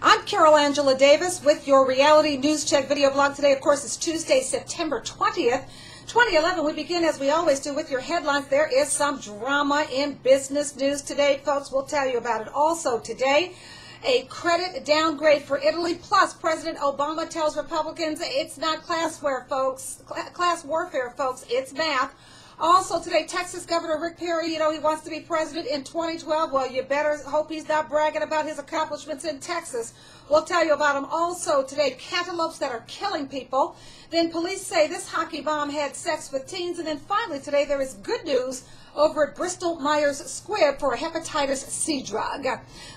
I'm Carol Angela Davis with your Reality News Check video blog. Today, of course, is Tuesday, September 20th, 2011. We begin, as we always do, with your headlines. There is some drama in business news today, folks. We'll tell you about it. Also today, a credit downgrade for Italy. Plus, President Obama tells Republicans it's not class warfare, folks. It's math. Also today, Texas Governor Rick Perry, he wants to be president in 2012. Well, you better hope he's not bragging about his accomplishments in Texas. We'll tell you about them. Also today, cantaloupes that are killing people. Then police say this hockey bomb had sex with teens. And then finally today, there is good news over at Bristol-Myers Squibb for a hepatitis C drug.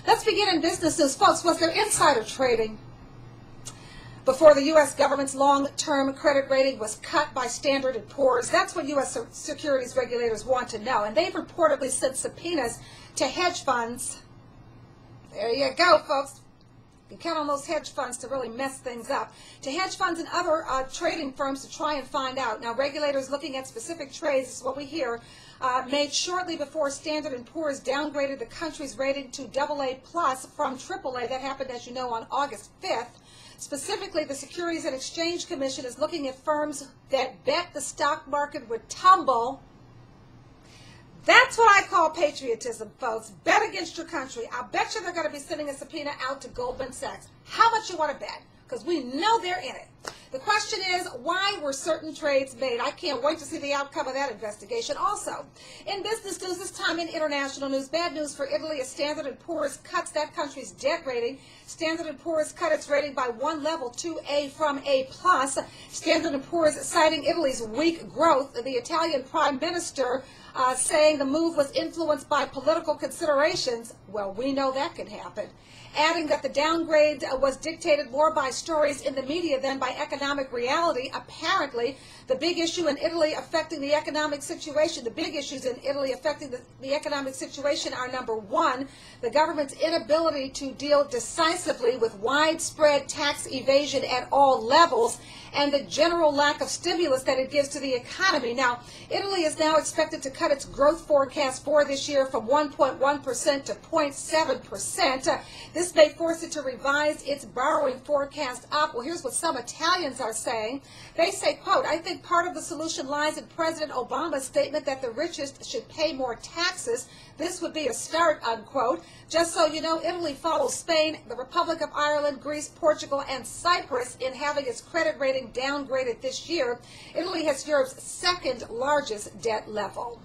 Let's begin in business news. Folks, was there insider trading before the U.S. government's long-term credit rating was cut by Standard & Poor's? That's what U.S. securities regulators want to know. And they've reportedly sent subpoenas to hedge funds. There you go, folks. You can count on those hedge funds to really mess things up. To hedge funds and other trading firms to try and find out. Now, regulators looking at specific trades, this is what we hear, made shortly before Standard & Poor's downgraded the country's rating to AA+ from AAA. That happened, as you know, on August 5th. Specifically, the Securities and Exchange Commission is looking at firms that bet the stock market would tumble. That's what I call patriotism, folks. Bet against your country. I'll bet you they're going to be sending a subpoena out to Goldman Sachs. How much you want to bet? Because we know they're in it. The question is, why were certain trades made? I can't wait to see the outcome of that investigation. Also, in business news, this time in international news, bad news for Italy as Standard & Poor's cuts that country's debt rating. Standard & Poor's cut its rating by one level to A from A+. Standard & Poor's citing Italy's weak growth. The Italian Prime Minister saying the move was influenced by political considerations. Well, we know that can happen. Adding that the downgrade was dictated more by stories in the media than by economic reality. Apparently, the big issue in Italy affecting the economic situation, the big issues in Italy affecting the economic situation are, number one, the government's inability to deal decisively with widespread tax evasion at all levels, and the general lack of stimulus that it gives to the economy. Now, Italy is now expected to cut its growth forecast for this year from 1.1% to 0.7%. This may force it to revise its borrowing forecast up. Well, here's what some Italians are saying. They say, quote, I think part of the solution lies in President Obama's statement that the richest should pay more taxes. This would be a start, unquote. Just so you know, Italy follows Spain, the Republic of Ireland, Greece, Portugal, and Cyprus in having its credit rating downgraded this year. Italy has Europe's second largest debt level.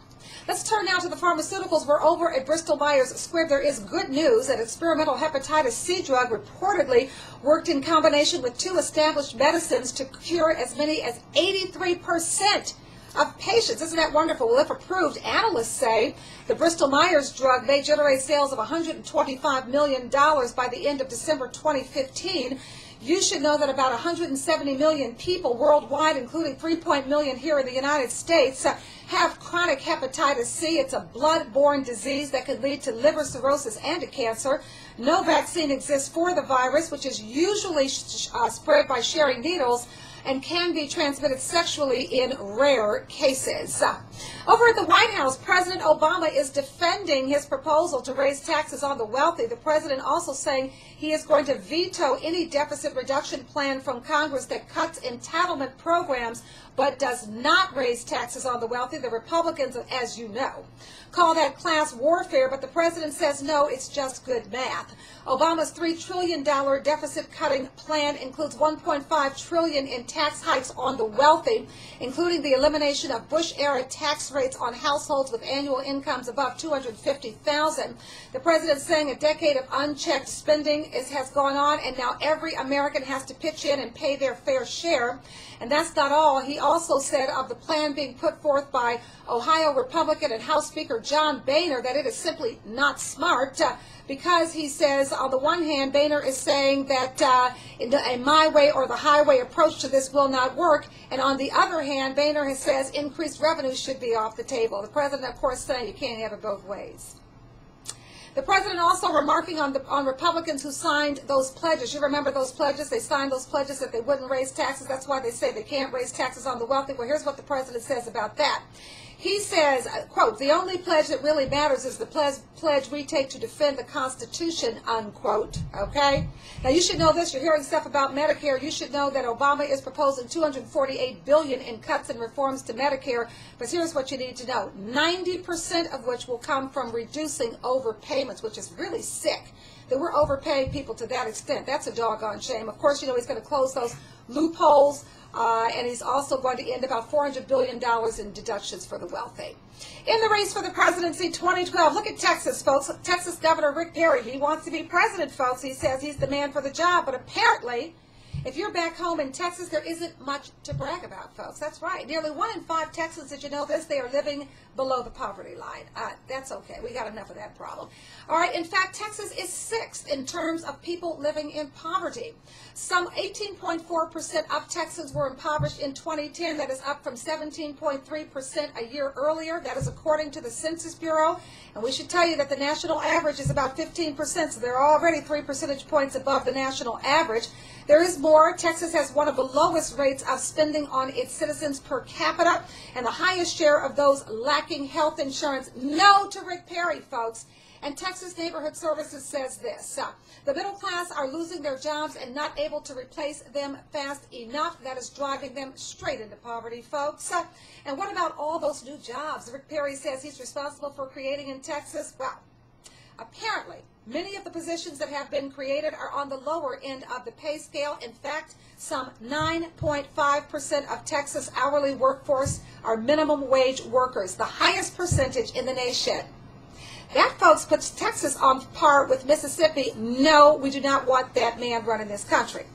Let's turn now to the pharmaceuticals. We're over at Bristol-Myers Squibb. There is good news. An experimental hepatitis C drug reportedly worked in combination with two established medicines to cure as many as 83% of patients. Isn't that wonderful? Well, if approved, analysts say the Bristol-Myers drug may generate sales of $125 million by the end of December 2015. You should know that about 170 million people worldwide, including 3 million here in the United States, have chronic hepatitis C. It's a blood-borne disease that can lead to liver cirrhosis and to cancer. No vaccine exists for the virus, which is usually spread by sharing needles and can be transmitted sexually in rare cases. Over at the White House, President Obama is defending his proposal to raise taxes on the wealthy. The president also saying he is going to veto any deficit reduction plan from Congress that cuts entitlement programs but does not raise taxes on the wealthy. The Republicans, as you know, call that class warfare, but the president says no, it's just good math. Obama's $3 trillion deficit-cutting plan includes $1.5 trillion in tax hikes on the wealthy, including the elimination of Bush-era tax rates on households with annual incomes above $250,000. The president saying a decade of unchecked spending has gone on, and now every American has to pitch in and pay their fair share. And that's not all. He also said of the plan being put forth by Ohio Republican and House Speaker John Boehner that it is simply not smart because he says, on the one hand, Boehner is saying that a my way or the highway approach to this will not work, and on the other hand, Boehner says increased revenue should be off the table. The president, of course, saying you can't have it both ways. The president also remarking on Republicans who signed those pledges. You remember those pledges? They signed those pledges that they wouldn't raise taxes. That's why they say they can't raise taxes on the wealthy. Well, here's what the president says about that. He says, quote, "The only pledge that really matters is the pledge we take to defend the Constitution," unquote. Okay? Now, you should know this. You're hearing stuff about Medicare. You should know that Obama is proposing $248 billion in cuts and reforms to Medicare. But here's what you need to know. 90% of which will come from reducing overpayments, which is really sick that we're overpaying people to that extent. That's a doggone shame. Of course, you know, he's going to close those loopholes. And he's also going to end about $400 billion in deductions for the wealthy. In the race for the presidency 2012, look at Texas, folks. Texas Governor Rick Perry, he wants to be president, folks. He says he's the man for the job. But apparently, if you're back home in Texas, there isn't much to brag about, folks. That's right. Nearly 1 in 5 Texans, did you know this? They are living below the poverty line. That's okay. We got enough of that problem. All right. In fact, Texas is 6th in terms of people living in poverty. Some 18.4% of Texans were impoverished in 2010. That is up from 17.3% a year earlier. That is according to the Census Bureau. And we should tell you that the national average is about 15%, so they're already 3 percentage points above the national average. There is more. Texas has one of the lowest rates of spending on its citizens per capita and the highest share of those lacking health insurance. No to Rick Perry, folks. And Texas Neighborhood Services says this. The middle class are losing their jobs and not able to replace them fast enough. That is driving them straight into poverty, folks. And what about all those new jobs Rick Perry says he's responsible for creating in Texas? Well, apparently, many of the positions that have been created are on the lower end of the pay scale. In fact, some 9.5% of Texas hourly workforce are minimum wage workers, the highest percentage in the nation. That, folks, puts Texas on par with Mississippi. No, we do not want that man running this country.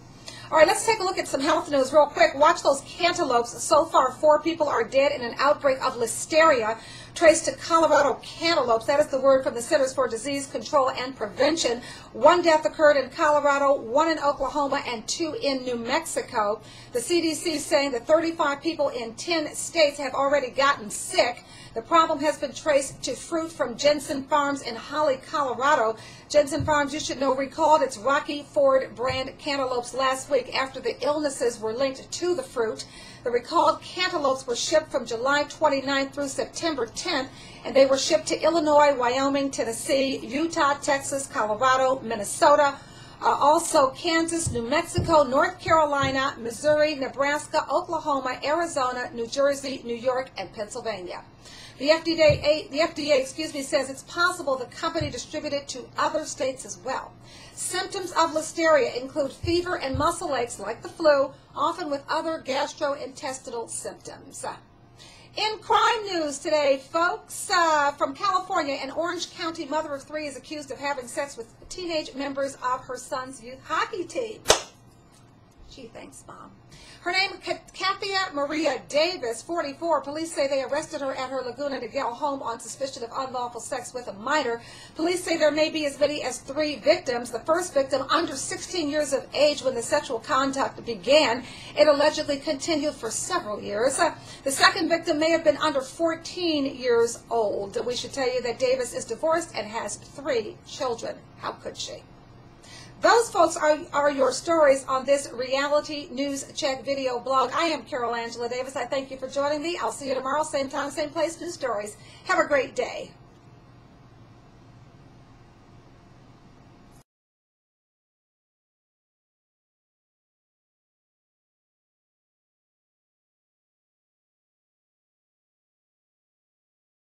All right, let's take a look at some health news real quick. Watch those cantaloupes. So far, 4 people are dead in an outbreak of listeria traced to Colorado cantaloupes. That is the word from the Centers for Disease Control and Prevention. 1 death occurred in Colorado, 1 in Oklahoma, and 2 in New Mexico. The CDC is saying that 35 people in 10 states have already gotten sick. The problem has been traced to fruit from Jensen Farms in Holly, Colorado. Jensen Farms, you should know, recalled its Rocky Ford brand cantaloupes last week after the illnesses were linked to the fruit. The recalled cantaloupes were shipped from July 29th through September 10th, and they were shipped to Illinois, Wyoming, Tennessee, Utah, Texas, Colorado, Minnesota, also Kansas, New Mexico, North Carolina, Missouri, Nebraska, Oklahoma, Arizona, New Jersey, New York, and Pennsylvania. The FDA says it's possible the company distributed to other states as well. Symptoms of listeria include fever and muscle aches like the flu, often with other gastrointestinal symptoms. In crime news today, folks, from California, an Orange County mother of 3 is accused of having sex with teenage members of her son's youth hockey team. Gee, thanks, Mom. Her name, Kathia Maria Davis, 44. Police say they arrested her at her Laguna Niguel home on suspicion of unlawful sex with a minor. Police say there may be as many as 3 victims. The first victim, under 16 years of age when the sexual contact began. It allegedly continued for several years. The second victim may have been under 14 years old. We should tell you that Davis is divorced and has 3 children. How could she? Those, folks, are your stories on this Reality News Check video blog. I am Carol Angela Davis. I thank you for joining me. I'll see you tomorrow, same time, same place, new stories. Have a great day.